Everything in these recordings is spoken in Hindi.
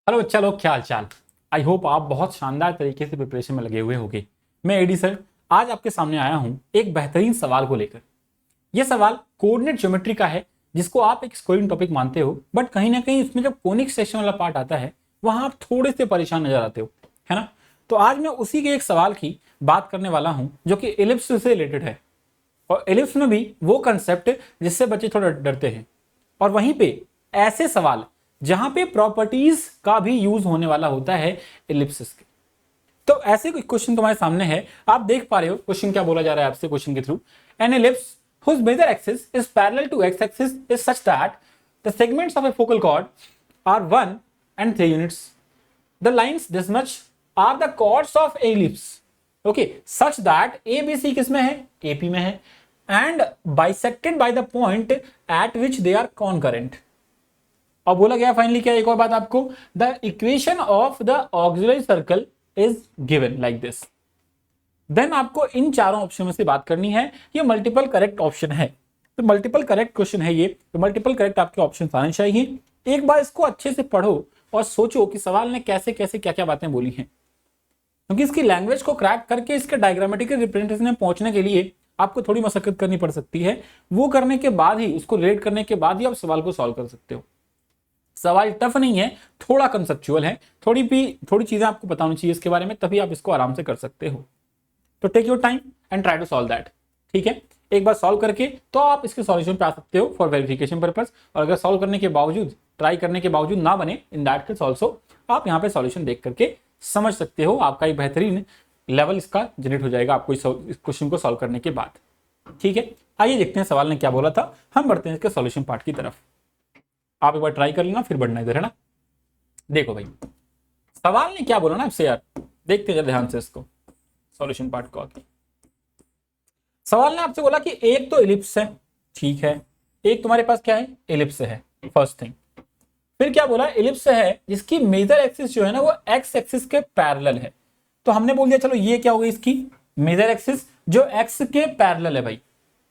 हेलो बच्चा लोग, क्या हाल चाल। आई होप आप बहुत शानदार तरीके से प्रिपरेशन में लगे हुए होंगे। मैं एडी सर आज आपके सामने आया हूं एक बेहतरीन सवाल को लेकर। यह सवाल कोऑर्डिनेट ज्योमेट्री का है, जिसको आप एक स्कोरिंग टॉपिक मानते हो, बट कहीं ना कहीं इसमें जब कोनिक सेक्शन वाला पार्ट आता है वहां आप थोड़े से परेशान नजर आते हो, है ना। तो आज मैं उसी के एक सवाल की बात करने वाला हूं जो कि एलिप्स से रिलेटेड है, और एलिप्स में भी वो कंसेप्ट जिससे बच्चे थोड़ा डरते हैं, और वहीं पे ऐसे सवाल जहां पे प्रॉपर्टीज का भी यूज होने वाला होता है एलिप्सिस के। तो ऐसे कोई क्वेश्चन तुम्हारे सामने है, आप देख पा रहे हो क्वेश्चन क्या बोला जा रहा है आपसे क्वेश्चन के through. An ellipse whose major axis is parallel to x axis is such that the segments of a focal chord are 1 and 3 units. The lines this much are the chords of a ellipse, okay, such that ABC किसमें है, AP में है, and bisected by the point at which they are concurrent. और बोला गया फाइनली क्या, एक और बात आपको, the equation of the auxiliary circle is given like this. Then आपको इन चारों ऑप्शन में से बात करनी है। ये मल्टीपल करेक्ट ऑप्शन है, तो मल्टीपल करेक्ट क्वेश्चन है ये, तो मल्टीपल करेक्ट आपके ऑप्शन आने चाहिए। एक बार इसको अच्छे से पढ़ो और सोचो कि सवाल ने कैसे कैसे क्या क्या बातें बोली हैं, क्योंकि इसकी लैंग्वेज को क्रैक करके इसके डायग्रामेटिकल रिप्रेजेंटेशन में पहुंचने के लिए आपको थोड़ी मशक्कत करनी पड़ सकती है। वो करने के बाद ही, उसको रिलेट करने के बाद ही आप सवाल को सॉल्व कर सकते हो। सवाल टफ नहीं है, थोड़ा कंसेप्चुअल है, थोड़ी चीजें आपको पता होनी चाहिए इसके बारे में, तभी आप इसको आराम से कर सकते हो। तो take your time and try to solve that, ठीक है। एक बार सॉल्व करके तो आप इसके सॉल्यूशन पे आ सकते हो फॉर वेरिफिकेशन पर्पस, और अगर सॉल्व करने के बावजूद, ट्राई करने के बावजूद ना बने, इन दैट केस ऑल्सो आप यहाँ पे सॉल्यूशन देख करके समझ सकते हो। आपका एक बेहतरीन लेवल इसका जनरेट हो जाएगा आपको इस क्वेश्चन को सॉल्व करने के बाद, ठीक है। आइए देखते हैं सवाल ने क्या बोला था, हम बढ़ते हैं इसके सॉल्यूशन पार्ट की तरफ। आप एक बार ट्राई कर लेना, फिर बढ़ना इधर, है ना। देखो भाई, सवाल ने क्या बोला ना आपसे यार, देखते हैं ध्यान से इसको, सॉल्यूशन पार्ट को आके। सवाल ने आपसे बोला कि एक तो एलिप्स है, ठीक है, एक तुम्हारे पास क्या है, एलिप्स है, फर्स्ट थिंग। फिर क्या बोला, एलिप्स है जिसकी मेजर एक्सिस जो है ना वो एक्स एक्सिस के पैरेलल है। तो हमने बोल दिया चलो ये क्या हो गई, इसकी मेजर एक्सिस जो एक्स के पैरेलल है। भाई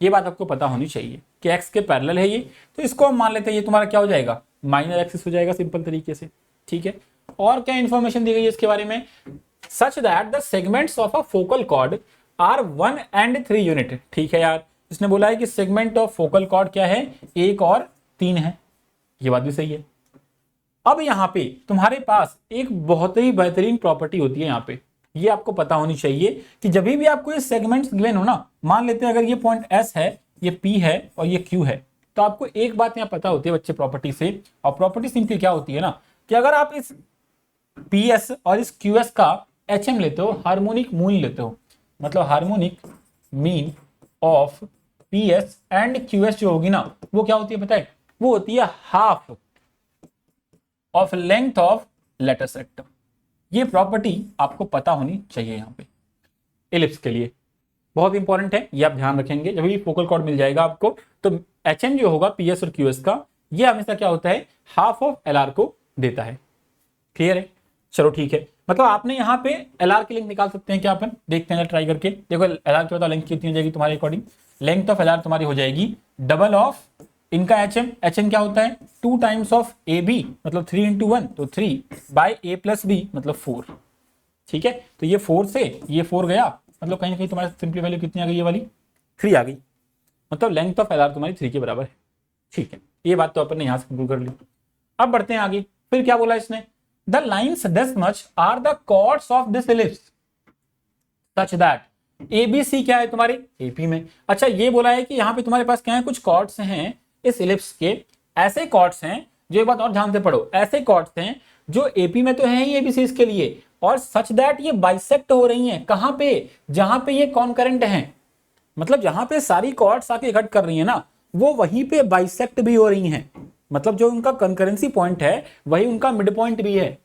ये बात आपको पता होनी चाहिए कि एक्स के पैरेलल है ये, तो इसको हम मान लेते हैं ये तुम्हारा क्या हो जाएगा, माइनर एक्सिस हो जाएगा सिंपल तरीके से, ठीक है। और क्या इंफॉर्मेशन दी गई है इसके बारे में, such that the segments of a focal chord are 1 and 3 unit, ठीक है यार। इसने बोला है कि सेगमेंट ऑफ फोकल कॉर्ड क्या है, 1 और 3 है, ये बात भी सही है। अब यहां पे तुम्हारे पास एक बहुत ही बेहतरीन प्रॉपर्टी होती है यहां पे, ये आपको पता होनी चाहिए कि जब भी आपको ये सेगमेंट्स गिवन हो ना, मान लेते हैं अगर ये पॉइंट S है, ये P है और ये Q है, तो आपको एक बात यहां पता होती है बच्चे प्रॉपर्टी से, और प्रॉपर्टी सिंपली क्या होती है ना कि अगर आप इस PS और इस QS का HM लेते हो, हार्मोनिक मूल लेते हो, मतलब harmonic mean of PS and QS जो होगी ना वो क्या होती है पता है, वो होती है हाफ ऑफ लेंथ ऑफ लेटर सेट। ये प्रॉपर्टी आपको पता होनी चाहिए यहाँ पे एलिप्स के लिए, बहुत इंपॉर्टेंट है, ये आप ध्यान रखेंगे। जब भी फोकल कॉर्ड मिल जाएगा आपको तो HM जो होगा PS और QS का, ये हमेशा क्या होता है, हाफ ऑफ LR को देता है। क्लियर है, चलो ठीक है। मतलब आपने यहाँ पे LR की लेंथ निकाल सकते हैं क्या, अपन देखते हैं ट्राई करके। देखो LR की बताओ लेंथ कितनी हो जाएगी तुम्हारे अकॉर्डिंग, लेंथ ऑफ LR तुम्हारी हो जाएगी डबल ऑफ इनका HM क्या होता है 2 टाइम्स ऑफ AB, मतलब 3 into 1 तो 3 बाय A plus B मतलब 4, ठीक है। तो ये 4 से ये 4 गया, मतलब कहीं ना कहीं तुम्हारी सिंपली वैल्यू कितनी आ गई, ये वाली 3 आ गई, मतलब लेंथ ऑफ LR तुम्हारी 3 के बराबर है, ठीक है। ये बात तो अपन ने यहां से कंक्लूड कर ली। अब बढ़ते हैं आगे, फिर क्या बोला इसने, the lines this much are the chords of this ellipse such that ABC क्या है तुम्हारे AP में। अच्छा ये बोला है कि यहाँ पे तुम्हारे पास क्या है, कुछ कॉर्ड्स हैं इस एलिप्स के, ऐसे कॉर्ड्स हैं जो, एक बात और ध्यान से पढ़ो, ऐसे कॉर्ड्स हैं जो AP में तो है ही ABC इसके लिए, और सच दैट ये बाइसेक्ट हो रही हैं, कहां पे, जहां पे ये कॉन्करेंट हैं, मतलब जहां पे सारी कॉर्ड्स आके कट कर रही है ना वो वहीं पे बाइसेक्ट भी हो रही हैं, मतलब जो उनका कंकरेंसी पॉइंट है वही उनका मिड पॉइंट भी है।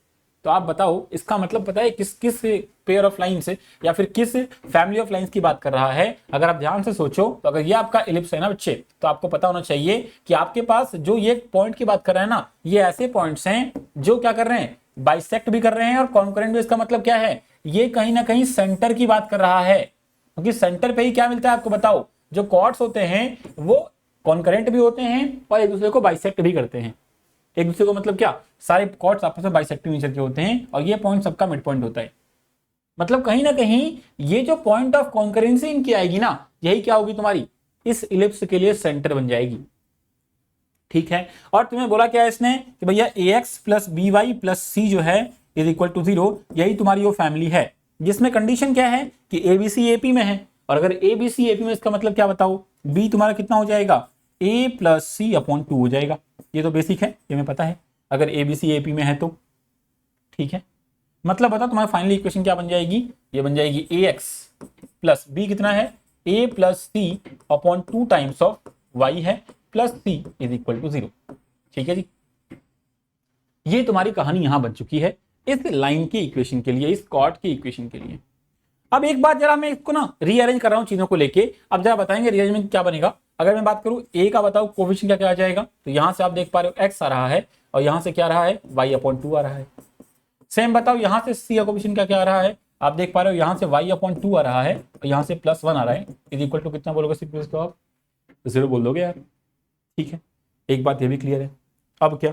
तो आप बताओ इसका मतलब पता है किस किस पेयर ऑफ लाइन से या फिर किस फैमिली ऑफ लाइंस की बात कर रहा है। अगर आप ध्यान से सोचो तो अगर ये आपका एलिप्स है ना बच्चे, तो आपको पता होना चाहिए कि आपके पास जो ये पॉइंट की बात कर रहा है ना, ये ऐसे पॉइंट्स हैं जो क्या कर रहे हैं, बाइसेक्ट भी कर रहे हैं और कॉन्करेंट भी। इसका मतलब क्या है, ये कहीं ना कहीं सेंटर की बात कर रहा है, क्योंकि सेंटर पे ही क्या मिलता है आपको बताओ, जो कॉर्ड्स होते हैं वो कॉन्करेंट भी होते हैं और एक दूसरे को बाइसेक्ट भी करते हैं, एक दूसरे को मतलब क्या, सारे कॉर्ड्स आपस में बाइसेक्टिव नेचर के होते हैं और ये पॉइंट सबका मिड पॉइंट होता है। मतलब कहीं ना कहीं ये जो पॉइंट ऑफ कॉन्करेंसी इनकी आएगी ना, यही क्या होगी तुम्हारी, इस इलिप्स के लिए सेंटर बन जाएगी। ठीक है, और तुम्हें बोला क्या है इसने कि भैया ax plus B Y plus C जो है इज इक्वल टू 0, यही तुम्हारी वो फैमिली है जिसमें कंडीशन क्या है कि ABC AP में है। और अगर ABC AP में इसका मतलब क्या बताओ, b तुम्हारा कितना हो जाएगा, a प्लस सी अपॉन 2 हो जाएगा। ये तो बेसिक है, ये हमें पता है अगर ABC AP में है तो। ठीक है, मतलब बताओ तुम्हारा फाइनल इक्वेशन क्या बन जाएगी, ये बन जाएगी ax प्लस बी कितना है, a plus C upon 2 times of y है plus C is equal to 0। ठीक है जी, ये तुम्हारी कहानी यहां बन चुकी है इस लाइन की इक्वेशन के लिए, इस कॉर्ड की इक्वेशन के लिए। अब एक बात जरा मैं इसको ना रीअरेंज कर रहा हूं चीजों को लेके, अब जरा बताएंगे रीअरेंजमेंट क्या बनेगा। अगर मैं बात करूं a का, बताओ कोफिशिएंट क्या क्या आ जाएगा, तो यहां से आप देख पा रहे हो x आ रहा है और यहां से क्या आ रहा है, y अपॉन 2 आ रहा है। सेम बताओ यहां से c का कोफिशिएंट क्या क्या आ रहा है, आप देख पा रहे हो यहां से y अपॉन 2 आ रहा है और यहां से +1 आ रहा है, इज इक्वल टू कितना बोलोगे सिंपल इसको आप, 0 बोल दोगे यार। ठीक है, एक बात ये भी क्लियर है। अब क्या,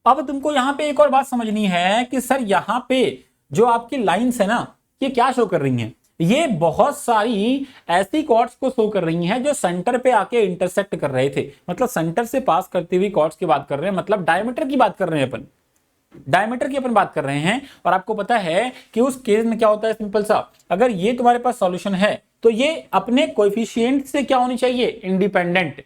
अब तुमको यहां पे एक और बात समझनी है कि सर यहां पे जो आपकी लाइंस है ना, ये क्या शो कर रही हैं, ये बहुत सारी ऐसी कॉर्ड्स को शो कर रही हैं जो सेंटर पे आके इंटरसेक्ट कर रहे थे। मतलब सेंटर से पास करती हुई कॉर्ड्स की बात कर रहे हैं, मतलब डायमीटर की बात कर रहे हैं अपन, डायमीटर की अपन बात कर रहे हैं। और आपको पता है कि उस केस में क्या होता है, सिंपल सा, अगर ये तुम्हारे पास सॉल्यूशन है तो ये अपने कोएफिशिएंट से क्या होनी चाहिए, इंडिपेंडेंट।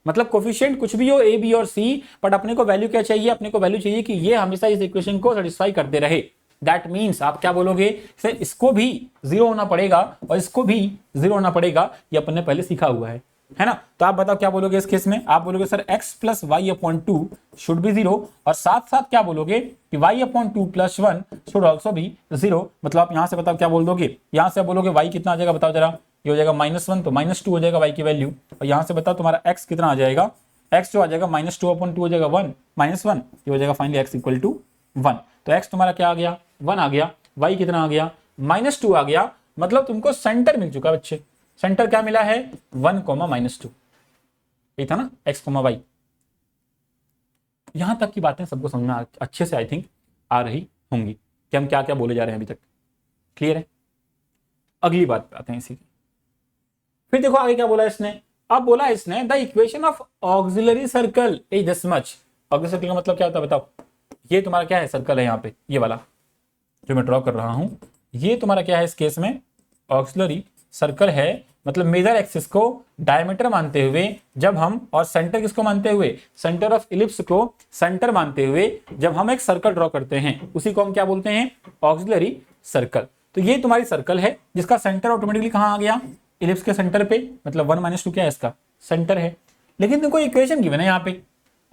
मतलब कोफिशिएंट कुछ भी हो a b और c, बट अपने को वैल्यू क्या चाहिए, अपने को वैल्यू चाहिए कि ये हमेशा इस इक्वेशन को सेटिस्फाई करते रहे। दैट मींस आप क्या बोलोगे, सर इसको भी 0 होना पड़ेगा और इसको भी 0 होना पड़ेगा, ये अपन ने पहले सीखा हुआ है ना। तो आप बताओ क्या बोलोगे इस केस में, आप बोलोगे sir x plus Y upon 2 should be 0, और साथ साथ क्या बोलोगे कि y अपॉन 2 प्लस 1 शुड ऑल्सो बी 0। मतलब आप यहां से बताओ क्या बोल दोगे, यहां से आप बोलोगे y कितना आ जाएगा, बताओ जरा, ये हो जाएगा -1 तो -2 हो जाएगा y की वैल्यू, और यहां से बताओ तुम्हारा x कितना आ जाएगा, x जो आ जाएगा -2 अपॉन 2 हो जाएगा 1 -1, ये हो जाएगा फाइनली x इक्वल टू 1। तो x तुम्हारा क्या आ गया, 1 आ गया, y कितना आ गया, -2 आ गया। मतलब तुमको सेंटर मिल चुका बच्चे, सेंटर क्या मिला है, 1, -2, ये था ना x, y। यहां तक की बातें सबको समझना अच्छे से आई थिंक आ रही होंगी कि हम क्या क्या बोले जा रहे हैं अभी तक, क्लियर है। अगली बात पे आते हैं इसी की। फिर देखो आगे क्या बोला इसने, अब बोला इसने the equation of auxiliary circle is this much. Auxiliary circle का मतलब क्या होता है बताओ, ये तुम्हारा क्या है, सर्कल है यहाँ पे, ये वाला जो मैं ड्रॉ कर रहा हूं, ये तुम्हारा क्या है इस केस में, ऑक्सिलरी सर्कल है। मतलब मेजर एक्सिस को डायमीटर मानते हुए जब हम, और सेंटर किसको मानते हुए, सेंटर ऑफ इलिप्स को सेंटर मानते हुए जब हम एक सर्कल ड्रॉ करते हैं, उसी को हम क्या बोलते हैं, ऑक्सिलरी सर्कल। तो ये तुम्हारी सर्कल है जिसका सेंटर ऑटोमेटिकली कहां आ गया, इलिप्स के सेंटर पे। मतलब 1 - 2 क्या है, इसका सेंटर है। लेकिन तुमको इक्वेशन गिवन है यहाँ पे,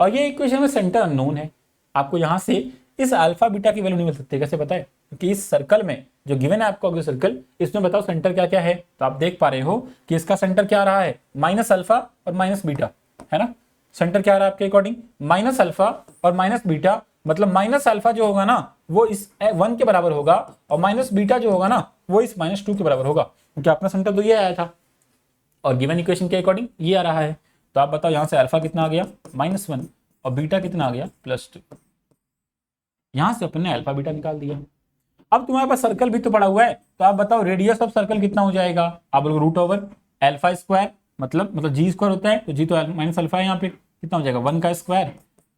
और ये इक्वेशन में सेंटर अननोन है। आपको यहाँ से इस अल्फा बीटा की वैल्यू नहीं मिल सकती, कैसे पता है, क्योंकि इस सर्कल में जो गिवन है आपको सर्कल, इसमें बताओ सेंटर क्या क्या है। तो आप देख पा रहे हो कि इसका सेंटर क्या आ रहा है, -अल्फा और -बीटा, है ना। सेंटर क्या आ रहा है आपके अकॉर्डिंग, -अल्फा और -बीटा। मतलब -अल्फा जो होगा ना वो इस 1 के बराबर होगा, और -बीटा जो होगा ना वो इस -2 के बराबर होगा, क्योंकि अपना सेंटर तो ये आया था और गिवन इक्वेशन के अकॉर्डिंग ये आ रहा है। तो आप बताओ यहां से अल्फा कितना आ गया, -1, और बीटा कितना आ गया, +2। यहां से अपन ने अल्फा बीटा निकाल दिया। अब तुम्हारे पास सर्कल भी तो पड़ा हुआ है, तो आप बताओ रेडियस ऑफ सर्कल कितना हो जाएगा, आप बोलोगे √α², मतलब g² होता है तो g तो -अल्फा है, यहाँ पे कितना हो जाएगा 1 का स्क्वायर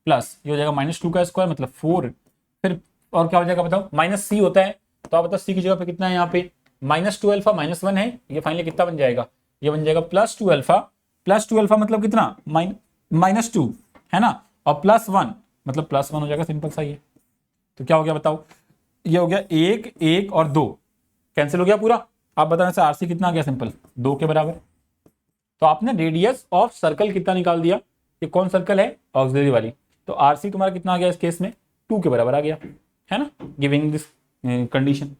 प्लस ये हो जाएगा -2 का स्क्वायर मतलब 4। फिर और क्या हो जाएगा बताओ, -c होता है, तो आप बताओ c की जगह पे कितना है, यहाँ पे -2α -1 है, ये फाइनली कितना बन जाएगा, ये बन जाएगा +2α मतलब कितना, -2 है ना, और +1 मतलब +1 हो जाएगा, सिंपल सा ये। तो क्या हो गया बताओ, ये हो गया 1 1 और 2 कैंसिल हो गया पूरा। आप बताने से आरसी कितना आ गया, सिंपल 2 के बराबर। तो आपने रेडियस ऑफ सर्कल कितना निकाल दिया, ये कौन सर्कल है, ऑक्सिलरी वाली। तो आरसी तुम्हारा कितना आ गया इस केस में, 2 के बराबर आ गया, है ना, गिविंग दिस कंडीशन।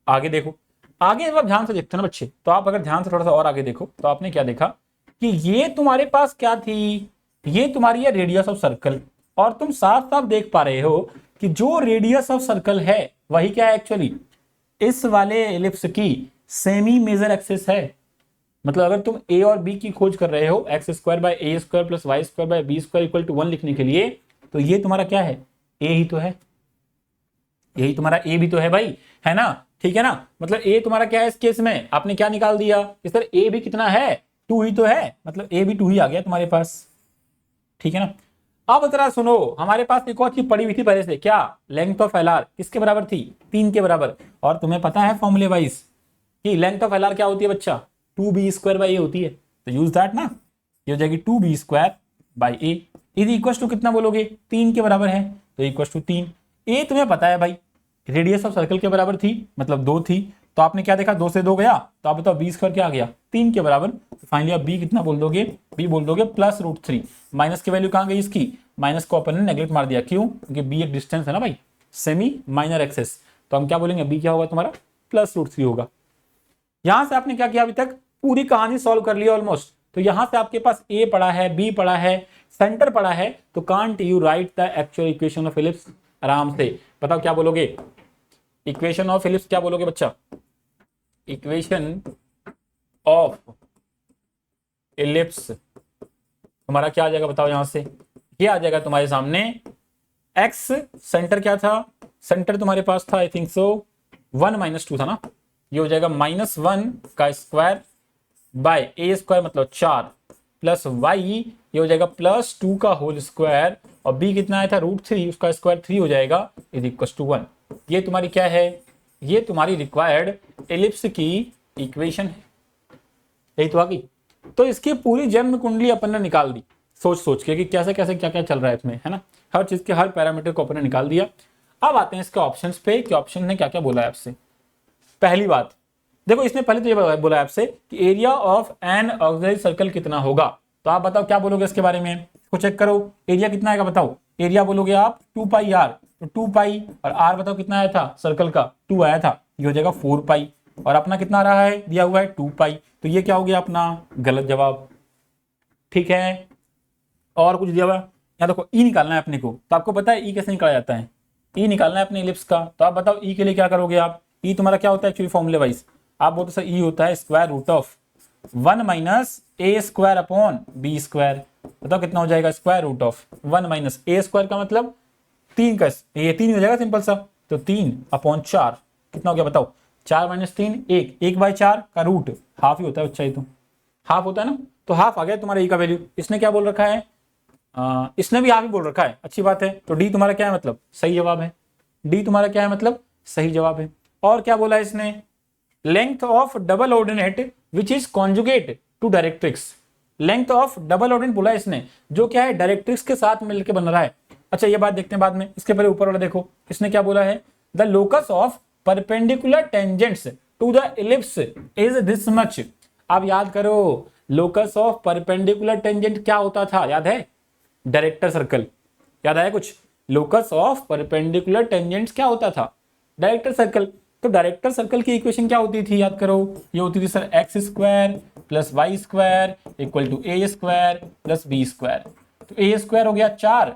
आगे देखो, आगे जब ध्यान से देखते हैं ना बच्चे, तो आप अगर ध्यान से थोड़ा सा और आगे देखो तो आपने क्या देखा कि ये तुम्हारे पास क्या थी, ये तुम्हारी है रेडियस ऑफ सर्कल, और तुम साफ साफ देख पा रहे हो कि जो रेडियस ऑफ सर्कल है वही क्या है एक्चुअली, इस वाले एलिप्स की सेमी मेजर एक्सिस है। मतलब अगर तुम ए और बी की खोज कर रहे हो X square by A square plus Y square by B square equal to 1 लिखने के लिए, तो ये तुम्हारा क्या है, ए ही तो है, यही तुम्हारा ए भी तो है भाई, है ना, ठीक है ना। मतलब ए तुम्हारा क्या है इस केस में, आपने क्या निकाल दिया, इस तरह ए भी कितना है, 2 ही तो है, मतलब ए भी 2 ही आ गया तुम्हारे पास, ठीक है ना। अब जरा सुनो, हमारे पास एक और चीज पड़ी हुई थी पहले से, क्या, लेंथ ऑफ एल आर किसके बराबर थी, 3 के बराबर, और तुम्हें पता है फॉर्मूले वाइज कि लेंथ ऑफ एल आर क्या होती है बच्चा, 2b स्क्वायर बाई ए होती है, तो यूज दैट ना, ये हो जाएगी 2b square by A, is equal to कितना बोलोगे, 3 के बराबर है, तो इक्वल टू 3। ए तुम्हें पता है भाई रेडियस ऑफ सर्कल के बराबर थी, मतलब 2 थी, तो आपने क्या देखा, 2 से 2 गया, तो आप बताओ बी स्क्वायर क्या आ गया, 3 के बराबर, तो फाइनली आप बी कितना बोल दोगे, बी बोल दोगे +√3, माइनस की वैल्यू कहाँ गई इसकी, माइनस को अपन ने नेग्लेक्ट मार दिया, क्यों, क्योंकि बी एक डिस्टेंस है ना भाई, सेमी माइनर एक्सेस, तो हम क्या बोलेंगे, बी क्या होगा तुम्हारा +√3 होगा। यहां से आपने क्या किया, अभी तक पूरी कहानी सॉल्व कर ली ऑलमोस्ट, तो यहां से आपके पास ए पड़ा है, बी पड़ा है, सेंटर पड़ा है, तो can't you right the actual equation of ellipse, आराम से बताओ क्या बोलोगे, इक्वेशन ऑफ इलिप्स क्या बोलोगे बच्चा, इक्वेशन ऑफ इलिप्स तुम्हारा क्या आ जाएगा बताओ, यहां से ये आ जाएगा तुम्हारे सामने, एक्स सेंटर क्या था, सेंटर तुम्हारे पास था आई थिंक सो 1 - 2 था ना, ये हो जाएगा -1 का स्क्वायर बाय ए स्क्वायर मतलब 4 प्लस वाई, ये हो जाएगा +2 का होल स्क्वायर, और बी कितना आया था √3, उसका स्क्वायर 3 हो जाएगा, इज इक्वल टू 1। ये तुम्हारी क्या है, ये तुम्हारी रिक्वायर्ड एलिप्स की इक्वेशन है, यही तो आ गई। तो इसकी पूरी जन्म कुंडली अपन ने निकाल दी सोच सोच के कि कैसे कैसे क्या क्या चल रहा है इसमें, है ना, हर चीज के हर पैरामीटर को अपन ने निकाल दिया। अब आते हैं इसके ऑप्शंस पे कि ऑप्शन ने क्या क्या बोला है आपसे। पहली बात देखो, इसने पहले तो ये बोला है आपसे कि area of N auxiliary circle कितना होगा, तो आप बताओ क्या बोलोगे इसके बारे में, इसको चेक करो, एरिया कितना आएगा बताओ, एरिया बोलोगे आप 2πr, तो 2π और r बताओ कितना आया था सर्कल का, 2 आया था, ये हो जाएगा 4π, और अपना कितना आ रहा है दिया हुआ है 2π, तो ये क्या हो गया अपना गलत जवाब, ठीक है। और कुछ दिया हुआ यहाँ देखो, ई निकालना है अपने को, तो आपको पता है ई कैसे निकाला जाता है, ई निकालना है अपने इलिप्स का, तो आप बताओ ई के लिए क्या करोगे आप, ई तुम्हारा क्या होता है एक्चुअली फॉर्मूले वाइज, आप बोलते सर ई होता है square root of 1 - a square upon B square, बताओ कितना हो जाएगा, square root of 1 - a square का मतलब 3 का, ये 3 हो जाएगा सिंपल सा, तो 3/4 कितना हो गया बताओ, 4 - 3 1, 1/4 का रूट हाफ ही होता है बच्चा, ये तो हाफ होता है ना, तो हाफ आ गया तुम्हारा ई का वैल्यू। इसने क्या बोल रखा है, इसने भी हाफ ही बोल रखा है, अच्छी बात है, तो डी तुम्हारा क्या है मतलब सही जवाब है, डी तुम्हारा क्या है मतलब सही जवाब है। और क्या बोला इसने, length of double ordinate which is conjugate to directrix, length of double ordinate बोला इसने, जो क्या है डायरेक्ट्रिक्स के साथ मिलकर बन रहा है। अच्छा ये बात देखते हैं बाद में, इसके पहले ऊपर वाला देखो, इसने क्या बोला है, the locus of perpendicular tangents to the ellipse is this much. आप याद करो, लोकस ऑफ परपेंडिकुलर टेंजेंट क्या होता था, याद है, डायरेक्टर सर्कल, याद आया कुछ, लोकस ऑफ परपेंडिकुलर टेंजेंट्स क्या होता था, डायरेक्टर सर्कल। तो डायरेक्टर सर्कल की इक्वेशन क्या होती थी याद करो, ये होती थी sir X square plus Y square equal to A square plus B square, तो ए स्क्वायर हो गया 4,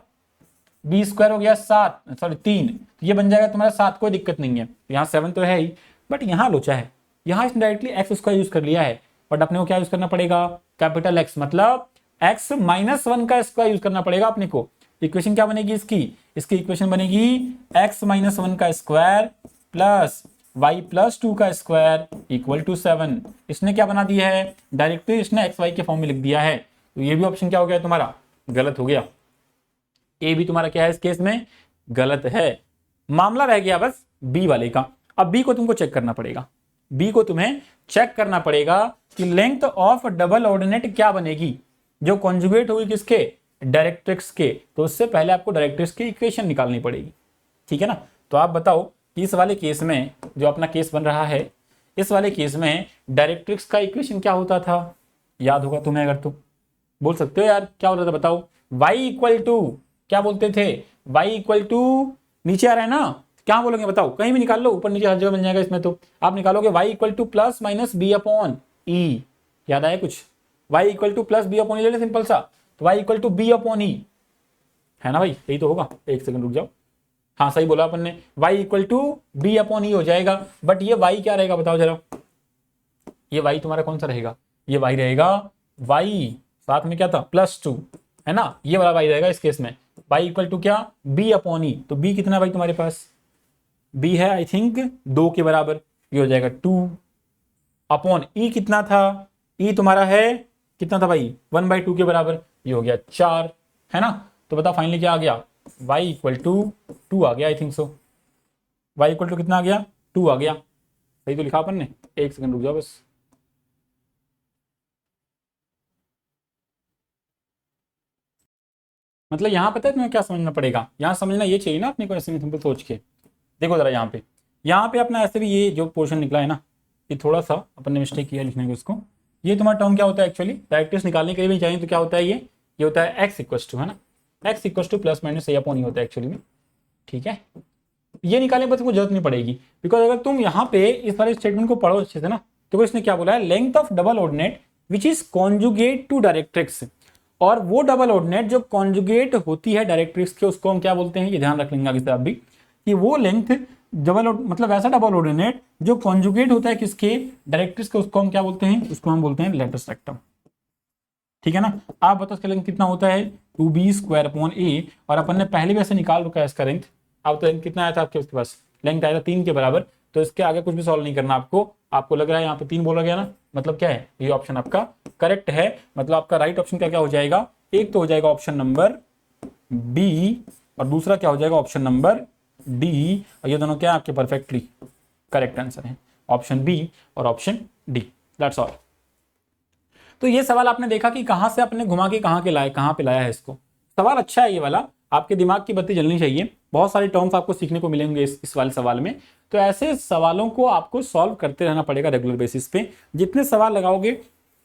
बी स्क्वायर हो गया 7, सॉरी 3, तो ये बन जाएगा तुम्हारा 7, कोई दिक्कत नहीं है, तो यहाँ 7 तो है ही, बट यहाँ लोचा है, यहाँ इसने डायरेक्टली एक्स स्क्वायर यूज कर लिया है, बट अपने को क्या यूज करना पड़ेगा, कैपिटल एक्स, मतलब x - 1 का स्क्वायर यूज करना पड़ेगा अपने को। इक्वेशन क्या बनेगी इसकी, इसकी इक्वेशन बनेगी x - 1 का स्क्वायर प्लस y + 2 का स्क्वायर इक्वल टू 7। इसने क्या बना दिया है, डायरेक्टली इसने एक्स वाई के फॉर्म में लिख दिया है, तो ये भी ऑप्शन क्या हो गया तुम्हारा गलत हो गया, ए भी तुम्हारा क्या है इस केस में गलत है। मामला रह गया बस बी वाले का। अब बी को तुमको चेक करना पड़ेगा, बी को तुम्हें चेक करना पड़ेगा कि लेंथ ऑफ डबल ऑर्डिनेट क्या बनेगी, जो कॉन्जुगेट हुई किसके, डायरेक्ट्रिक्स के, तो उससे पहले आपको डायरेक्ट्रिक्स की इक्वेशन निकालनी पड़ेगी, ठीक है ना। तो आप बताओ कि इस वाले केस में जो अपना केस बन रहा है, इस वाले केस में डायरेक्ट्रिक्स का इक्वेशन क्या होता था, याद होगा तुम्हें अगर तो बोल सकते हो यार क्या होता था बताओ, y = क्या बोलते थे, y = नीचे आ रहा है ना, क्या बोलोगे बताओ, कहीं भी निकाल लो, ऊपर नीचे हर जगह मिल जाएगा इसमें, तो आप निकालोगे y = +- b/e, याद आया कुछ, y = +b/e ले ले सिंपल सा, तो y = b/e है ना भाई, यही तो होगा, एक सेकंड रुक जाओ, हाँ सही बोला अपन ने, y = b/e हो जाएगा, बट ये y क्या रहेगा बताओ जरा, ये y तुम्हारा कौन सा रहेगा, ये y रहेगा y साथ में क्या था +2 है ना, ये वाला y रहेगा इस केस में y इक्वल टू क्या b अपॉन ई। तो b कितना है भाई तुम्हारे पास, b है आई थिंक 2 के बराबर, ये हो जाएगा 2 अपॉन ई कितना था, ई तुम्हारा है कितना था भाई 1/2 के बराबर, ये हो गया 4 है ना। तो बता फाइनली क्या आ गया, y इक्वल टू 2 आ गया I think so, y equal to कितना आ गया 2 आ गया। सही तो लिखा अपन ने, एक सेकंड रुक जाओ बस। मतलब यहाँ पता है तुम्हें क्या समझना पड़ेगा, यहाँ समझना ये चाहिए ना अपने को ऐसे सिंपल सोच के। देखो जरा यहाँ पे अपना ऐसे भी ये जो पोर्शन निकला है ना, ये थोड़ा सा अपन ने मिस्टेक किया लिखने को इसको। ये तुम्हारा टर्म क्या होता है एक्चुअली, डायरेक्ट्रिक्स निकालने के लिए भी चाहिए तो क्या होता है ये होता है x इक्वल टू है ना, x equal to plus minus a upon E होता है एक्चुअली में। ठीक है, ये निकालने पर तुमको जरूरत नहीं पड़ेगी, बिकॉज अगर तुम यहाँ पे इस वाले स्टेटमेंट को पढ़ो अच्छे से ना, तो इसने क्या बोला है, length of double ordinate which is conjugate to directrix. और वो डबल ऑर्डिनेट जो कॉन्जुगेट होती है डायरेक्ट्रिक्स के, उसको हम क्या बोलते हैं, ये ध्यान रख लेंगे आगे से आप भी, कि वो लेंथ डबल मतलब ऐसा डबल ऑर्डिनेट जो कॉन्जुगेट होता है किसके, डायरेक्ट्रिक्स के, उसको हम क्या बोलते हैं, उसको हम बोलते हैं लेटस रेक्टम। ठीक है ना। आप बताओ इसका लेंथ कितना होता है 2b² अपॉन a, और अपन ने पहले भी ऐसे निकाल रखा है इसका लेंथ। अब तो लेंथ कितना आया था आपके उसके पास, लेंथ आया था 3 के बराबर। तो इसके आगे कुछ भी सॉल्व नहीं करना आपको लग रहा है यहाँ पे 3 बोला गया ना, मतलब क्या है, ये ऑप्शन आपका करेक्ट है। मतलब आपका राइट ऑप्शन क्या हो जाएगा, एक तो हो जाएगा ऑप्शन नंबर बी, और दूसरा क्या हो जाएगा ऑप्शन नंबर डी, और ये दोनों क्या आपके परफेक्टली करेक्ट आंसर है, ऑप्शन बी और ऑप्शन डी। That's all. तो ये सवाल आपने देखा कि कहां से आपने घुमा के कहां पे लाया है इसको। सवाल अच्छा है ये वाला, आपके दिमाग की बत्ती जलनी चाहिए, बहुत सारे टर्म्स आपको सीखने को मिलेंगे इस वाले सवाल में। तो ऐसे सवालों को आपको सॉल्व करते रहना पड़ेगा रेगुलर बेसिस पे। जितने सवाल लगाओगे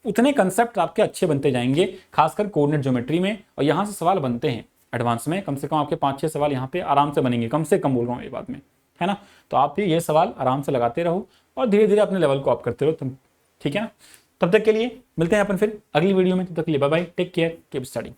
उतने कंसेप्ट आपके अच्छे बनते जाएंगे, खासकर कोऑर्डिनेट ज्योमेट्री में। और यहाँ से सवाल बनते हैं एडवांस में, कम से कम आपके 5-6 सवाल यहाँ पे आराम से बनेंगे, कम से कम बोल रहा हूँ ये बात में, है ना। तो आप भी ये सवाल आराम से लगाते रहो और धीरे धीरे अपने लेवल को अप करते रहो तुम। ठीक है ना। तब तक के लिए मिलते हैं अपन फिर अगली वीडियो में, तब तक के लिए bye bye, take care, keep studying.